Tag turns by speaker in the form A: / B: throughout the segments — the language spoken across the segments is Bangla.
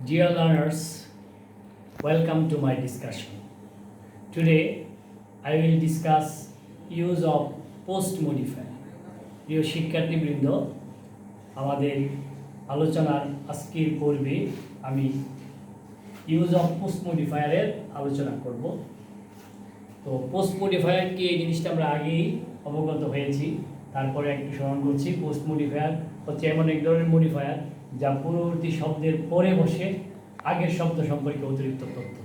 A: Dear learners, welcome to my discussion. Today, I will discuss use of post modifier. প্রিয় শিক্ষার্থীবৃন্দ, আমাদের আলোচনার আজকের পর্বে আমি ইউজ অফ পোস্ট মডিফায়ারের আলোচনা করব। তো পোস্ট মডিফায়ার কি এই জিনিসটা আমরা আগেই অবগত হয়েছি, তারপরে একটু স্মরণ করছি। পোস্ট মডিফায়ার হচ্ছে এমন এক ধরনের মডিফায়ার যা পূর্ববর্তী শব্দের পরে বসে আগের শব্দ সম্পর্কে অতিরিক্ত তথ্য।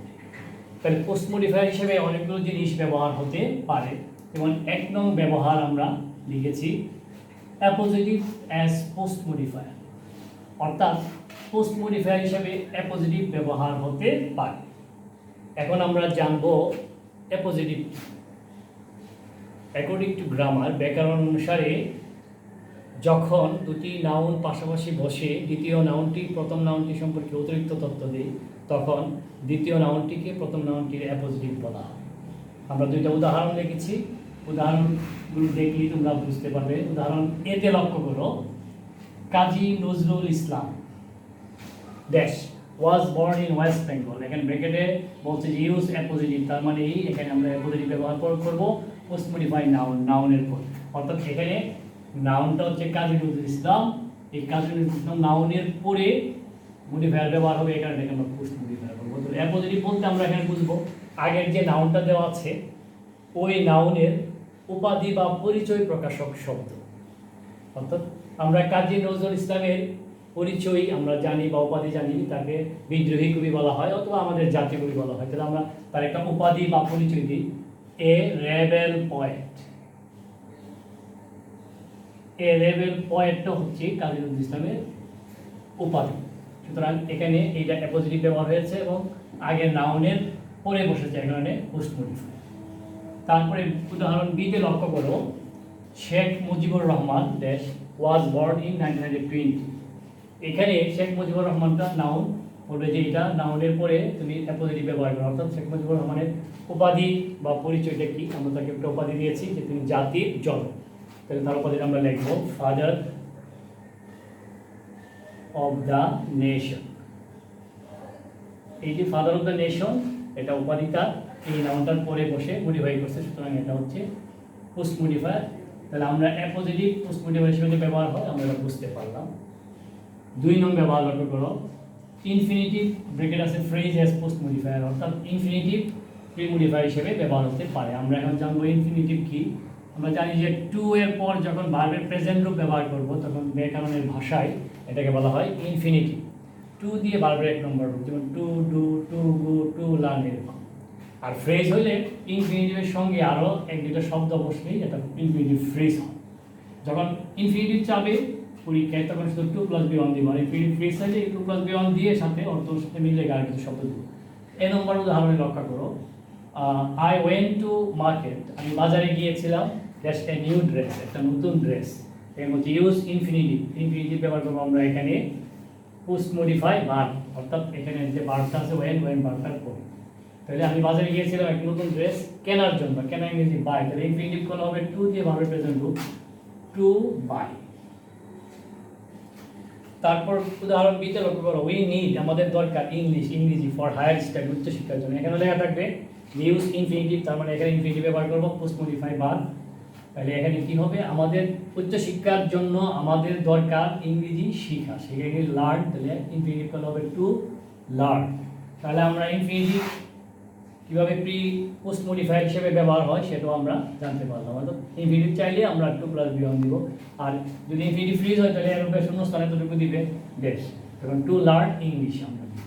A: তাহলে পোস্ট মডিফায়ার হিসেবে অনেকগুলো জিনিস ব্যবহার হতে পারে। যেমন 1 নং ব্যবহার আমরা লিখেছি অ্যাপোজিটিভ অ্যাজ পোস্ট মডিফায়ার, অর্থাৎ পোস্ট মডিফায়ার হিসেবে অ্যাপোজিটিভ ব্যবহার হতে পারে। এখন আমরা জানব অ্যাপোজিটিভ। অ্যাকর্ডিং টু গ্রামার, ব্যাকরণ অনুসারে যখন দুটি নাউন পাশাপাশি বসে দ্বিতীয় নাউনটি প্রথম নাউনটি সম্পর্কে অতিরিক্ত তথ্য দেয়, তখন দ্বিতীয় নাউনটিকে প্রথম নাউনটির অ্যাপোজিটিভ বলা হয়। আমরা দুইটা উদাহরণ দেখেছি, উদাহরণগুলো দেখলেই তোমরা বুঝতে পারবে। উদাহরণ এতে লক্ষ্য করো, Kazi Nazrul Islam dash was born in West Bengal. এখানে ব্র্যাকেটে বলছে যে ইউজ অ্যাপোজিটিভ, তার মানে এখানে আমরা অ্যাপোজিটিভ ব্যবহার করব পোস্ট মডিফাইড নাউনের পর। অর্থাৎ এখানে নাউনটা হচ্ছে কাজী নজরুল ইসলাম, এই কাজী নজরুল ইসলাম নাউনের পরে মডিফায়ার ব্যবহার হবে, এখানে আমরা পোস্ট মডিফায়ার করবো। তো অ্যাপোজিটিভ বলতে আমরা এখানে বুঝবো আগের যে নাউনটা দেওয়া আছে ওই নাউনের উপাধি বা পরিচয় প্রকাশক শব্দ। অর্থাৎ আমরা কাজী নজরুল ইসলামের পরিচয় আমরা জানি বা উপাধি জানি, তাকে বিদ্রোহী কবি বলা হয় অথবা আমাদের জাতীয় কবি বলা হয়। তাহলে আমরা তার একটা উপাধি বা পরিচয় দিই, এ রেবেল পয়েট। এ রেবেল পয়েটটা হচ্ছে কাজী নজরুল ইসলামের উপাধি। সুতরাং এখানে এইটা অ্যাপোজিটিভ ব্যবহার হয়েছে এবং আগের নাউনের পরে বসেছে, এই কারণে পোস্ট মডিফায়ার। তারপরে উদাহরণ বিতে লক্ষ্য করো, Sheikh Mujibur Rahman dash was born in 1920। এখানে শেখ মুজিবুর রহমানটা নাউন, বলবে যে এটা নাউনের পরে তুমি অ্যাপোজিটিভ ব্যবহার করো। অর্থাৎ শেখ মুজিবুর রহমানের উপাধি বা পরিচয়টা কি, আমরা তাকে একটা উপাধি দিয়েছি যে তিনি জাতির জনক। তাহলে তার উপাধিটা আমরা লিখবো ফাদার অফ দ্য নেশন। এই যে ফাদার অফ দ্য নেশন, এটা উপাধিটা এই নাউনটার পরে বসে মডিফাই করছে, সুতরাং এটা হচ্ছে পোস্ট মডিফায়ার। তাহলে আমরা অ্যাপোজিটিভ পোস্ট মডিফায়ার হিসেবে ব্যবহার হয় আমরা এটা বুঝতে পারলাম। 2 নং ব্যবহার লক্ষ্য করো, ইনফিনিটিভ ব্র্যাকেট আছে ফ্রেজ অ্যাজ পোস্ট মডিফায়ার, অর্থাৎ ইনফিনিটিভ প্রি মডিফায়ার হিসেবে ব্যবহার হতে পারে। আমরা এখন জানবো ইনফিনিটিভ কি। আমরা জানি যে টু এর পর যখন ভার্বের প্রেজেন্ট রূপ ব্যবহার করব তখন ব্যাকরণের ভাষায় এটাকে বলা হয় ইনফিনিটিভ। টু দিয়ে ভার্বের 1 নম্বর রূপ, যেমন to do, to go, to learn, এরকম। আর ফ্রেজ হলে ইনফিনিটিভের সঙ্গে আরও 1-2টা শব্দ বসলেই এটা ইনফিনিটিভ ফ্রেজ হয়। যখন ইনফিনিটিভ চাবে পরীক্ষায় তখন শুধু 2+B1 দিব, আর ইনফিনিটিভ ফ্রেজ চাইলে 2+B1 দিয়ে সাথে অর্থের সাথে মিলে আর কিছু শব্দ দিব। এ নম্বর উদাহরণে লক্ষ্য করো, আই ওয়েন্ট টু মার্কেট, আমি বাজারে গিয়েছিলাম দ্যাটস এ নিউ ড্রেস, একটা নতুন ড্রেস। এর মধ্যে ইউজ ইনফিনিটিভ, ইনফিনিটিভ ব্যবহার করবো আমরা এখানে পোস্ট মডিফাই ভার্ব, অর্থাৎ এখানে যে ভার্বটা আছে ওয়েন ভার্বটার পরে। তাহলে আমি বাজারে গিয়েছিলাম একটা নতুন ড্রেস কেনার জন্য, কেনা ইংরেজি বাই, তাহলে ইনফিনিটিভ কোন হবে টু দিয়ে ভার্বের প্রেজেন্ট রূপ টু বাই। তারপর উদাহরণ বিতে লক্ষ্য করো, উই নিড, আমাদের দরকার ইংরেজি ফর হায়ার স্টাডি, উচ্চ শিক্ষার জন্য। এখানে লেখা থাকবে ইউজ ইনফিনিটিভ, তার মানে এখানে ইনফিনিটিভ ব্যবহার করবো পোস্ট মডিফাই ভার্ব। তাহলে এখানে কি হবে, আমাদের উচ্চ শিক্ষার জন্য আমাদের দরকার ইংরেজি শিখা, সেখানে লার্ন, তাহলে ইনফিনিটিভ কোন হবে টু লার্ন। তাহলে আমরা ইনফিনিটিভ কীভাবে প্রি পোস্ট মডিফায়ার হিসেবে ব্যবহার হয় সেটাও আমরা জানতে পারলাম। অর্থাৎ ইনফিনিটিভ চাইলে আমরা 2+B1 দিব, আর যদি ইনফিনিটিভ ফ্রিজ হয় তাহলে এর উপরে শূন্য স্থানে এতটুকু দিবে ড্যাশ, তখন টু লার্ন ইংলিশ আমরা দিব।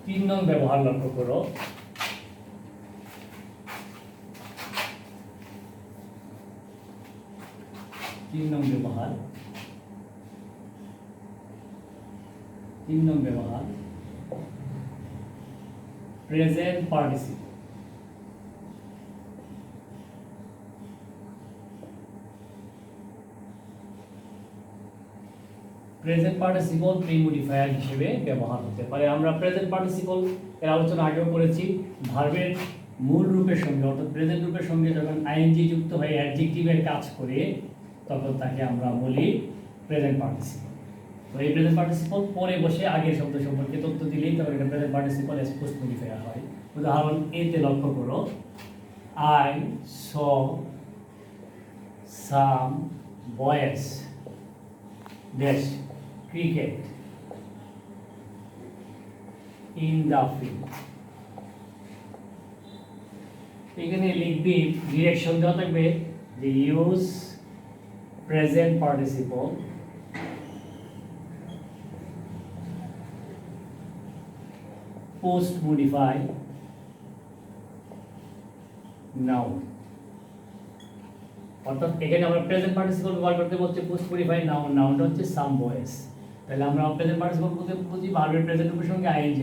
A: 3 নং ব্যবহার লক্ষ্য করো, তিন নং ব্যবহার present participle. Present participle pre modifier হিসেবে ব্যবহার হতে পারে। আমরা প্রেজেন্ট পার্টিসিপল এর আলোচনা আগেও করেছি, ভার্বের মূল রূপের সঙ্গে অর্থাৎ প্রেজেন্ট রূপের সঙ্গে যখন আইএনজি যুক্ত হয়ে অ্যাডজেক্টিভের কাজ করে তখন তাকে আমরা বলি প্রেজেন্ট পার্টিসিপল। তো এই প্রেজেন্ট পার্টিসিপল পরে বসে আগের শব্দ সম্পর্কে তথ্য দিলেই তখন এটা present participle S post modifier হয়। উদাহরণ এতে লক্ষ্য করো, I saw some boys dash cricket in the field. এখানে লিখবি ডিরেকশন দেওয়া থাকবে যে use present participle post modify noun. অর্থাৎ এখানে আমরা প্রেজেন্ট পার্টিসিপল ব্যবহার করতে বলছি পোস্ট মডিফাই নাউন, নাউনটা হচ্ছে সাম বয়েজ। তাহলে আমরা প্রেজেন্ট পার্টিসিপল বলতে বুঝি ভার্বের প্রেজেন্ট রূপের সঙ্গে আইএনজি।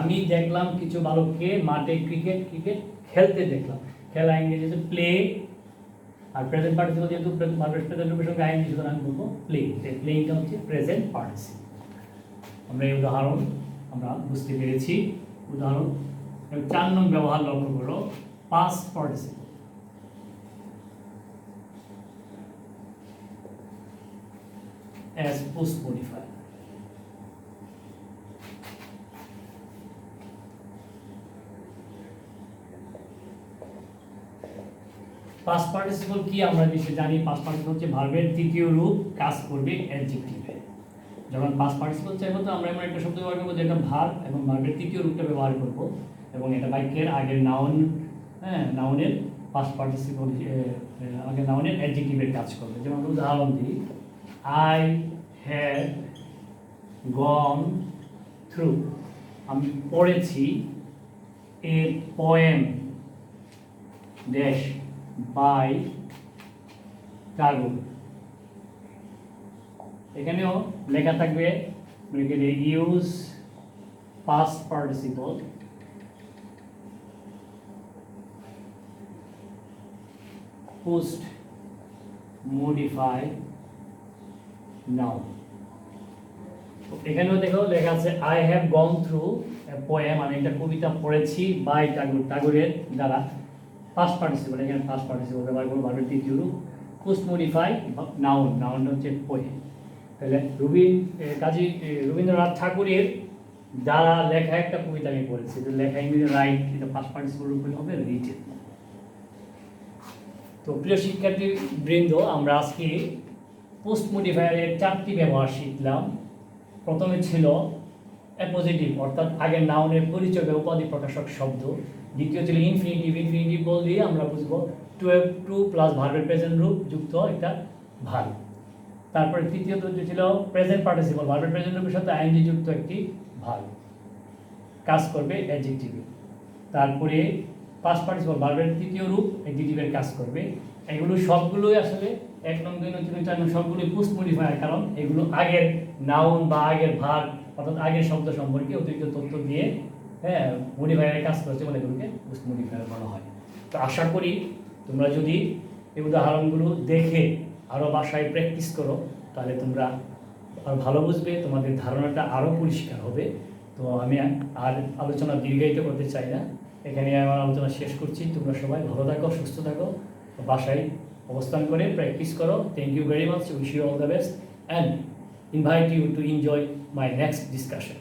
A: আমি দেখলাম কিছু বালককে মাঠে ক্রিকেট খেলতে দেখলাম। খেলা ইংরেজি হচ্ছে প্লে, আর প্রেজেন্ট পার্টিসিপল যেহেতু ভার্বের প্রেজেন্ট রূপের সঙ্গে আইএনজি, সুতরাং আমি বলবো প্লে। প্লেইংটা হচ্ছে প্রেজেন্ট পার্টিসিপল। আমরা এই উদাহরণ আমরা বুঝতে পেরেছি। উদাহরণ 4 নং ব্যবহার লক্ষ্য করো, past participle. as post modifier। Past participle কি আমরা নিশ্চয়ই জানি। পাস্ট পার্টিসিপল হচ্ছে ভার্বের তৃতীয় রূপ, কাজ করবে অ্যাডজেক্টিভে। যখন পাস্ট পার্টিসিপল চাইবো তো আমরা এমন একটা শব্দ ব্যবহার করবো যেটা ভার্ব এবং ভার্বের তৃতীয় রূপটা ব্যবহার করব, এবং এটা বাক্যের আগের নাউন, নাউনের পাস্ট পার্টিসিপল আগের নাউনের অ্যাডজেক্টিভের কাজ করবে। যেমন উদাহরণ দিই, আই হ্যাভ গন থ্রু, আমি পড়েছি, a poem dash by Tagore. এখানেও লেখা থাকবে use past participle post modify noun. এখানেও দেখো লেখা আছে I have gone through poem, আমি একটা কবিতা পড়েছি, বাই টাগোর, টাগোরের দ্বারা। পাস্ট পার্টিসিপল, এখানে পাস্ট পার্টিসিপল ব্যবহার করবো ভার্বের তৃতীয় রূপ, পোস্ট মডিফাই নাউন, নাউনটা হচ্ছে পোয়েম। তাহলে কাজী রবীন্দ্রনাথ ঠাকুরের দ্বারা লেখা একটা কবিতা আমি পড়েছি, লেখা ইংরেজি রাইট, এটা পাস্ট পার্টিসিপল রূপে হবে রিটেন। তো প্রিয় শিক্ষার্থী বৃন্দ, আমরা আজকে পোস্ট মডিফায়ারের 4টি ব্যবহার শিখলাম। প্রথমে ছিল অ্যাপোজিটিভ, অর্থাৎ আগের নাউনের পরিচয় বা উপাধি প্রকাশক শব্দ। দ্বিতীয় ছিল ইনফিনিটিভ, ইনফিনিটিভ বললেই আমরা বুঝবো টু প্লাস ভার্বের প্রেজেন্ট রূপ যুক্ত একটা ভার্ব। তারপরে তৃতীয়ত ছিল প্রেজেন্ট পার্টিসিপল, ভার্বের প্রেজেন্ট রূপের সাথে আইএনজি যুক্ত একটি ভার্ব, কাজ করবে অ্যাডজেক্টিভে। তারপরে পাস্ট পার্টিসিপল, ভার্বের তৃতীয় রূপ অ্যাডজেক্টিভের কাজ করবে। এগুলো সবগুলোই আসলে 1 নং 2 নং 3 নং 4 নং সবগুলোই পোস্ট মডিফায়ার, কারণ এগুলো আগের নাউন বা আগের ভার্ব অর্থাৎ আগের শব্দ সম্পর্কে অতিরিক্ত তথ্য দিয়ে মডিফায়ারের কাজ করেছে বলে এগুলোকে পোস্ট মডিফায়ার বলা হয়। তো আশা করি তোমরা যদি এই উদাহরণগুলো দেখে আরও বাসায় প্র্যাকটিস করো, তাহলে তোমরা আরও ভালো বুঝবে, তোমাদের ধারণাটা আরও পরিষ্কার হবে। তো আমি আর আলোচনা দীর্ঘায়িত করতে চাই না, এখানে আমার আলোচনা শেষ করছি। তোমরা সবাই ভালো থাকো, সুস্থ থাকো, বাসায় অবস্থান করে প্র্যাকটিস করো। Thank you very much, wish you all the best and invite you to enjoy my next discussion.